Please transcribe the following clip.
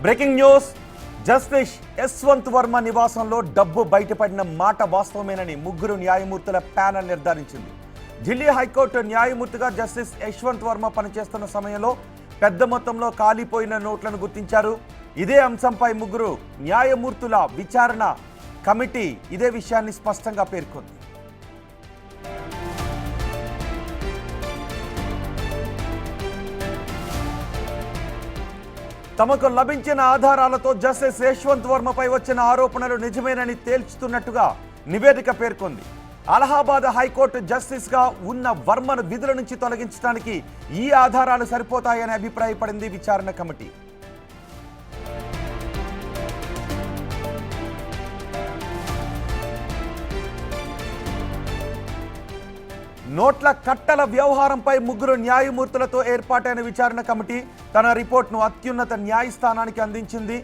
Breaking news. Justice Yashwant Varma నివాసంలో డబ్బు బయటపడిన మాట వాస్తవమేనని ముగ్గురు న్యాయమూర్తుల ప్యానెల్ నిర్ధారించింది. ఢిల్లీ హైకోర్టు న్యాయమూర్తిగా జస్టిస్ యశ్వంత్ వర్మ పనిచేస్తున్న సమయంలో పెద్ద మొత్తంలో కాలిపోయిన నోట్లను గుర్తించారు. ఇదే అంశంపై ముగ్గురు న్యాయమూర్తుల విచారణ కమిటీ ఇదే విషయాన్ని స్పష్టంగా పేర్కొంది. తమకు లభించిన ఆధారాలతో జస్టిస్ యశ్వంత్ వర్మపై వచ్చిన ఆరోపణలు నిజమేనని తేల్చుతున్నట్టుగా నివేదిక పేర్కొంది. అలహాబాద్ హైకోర్టు జస్టిస్గా ఉన్న వర్మను విధుల నుంచి తొలగించడానికి ఈ ఆధారాలు సరిపోతాయని అభిప్రాయపడింది విచారణ కమిటీ. నోట్ల కట్టల వ్యవహారంపై ముగ్గురు న్యాయమూర్తులతో ఏర్పాటైన విచారణ కమిటీ తన రిపోర్ట్ను అత్యున్నత న్యాయస్థానానికి అందించింది.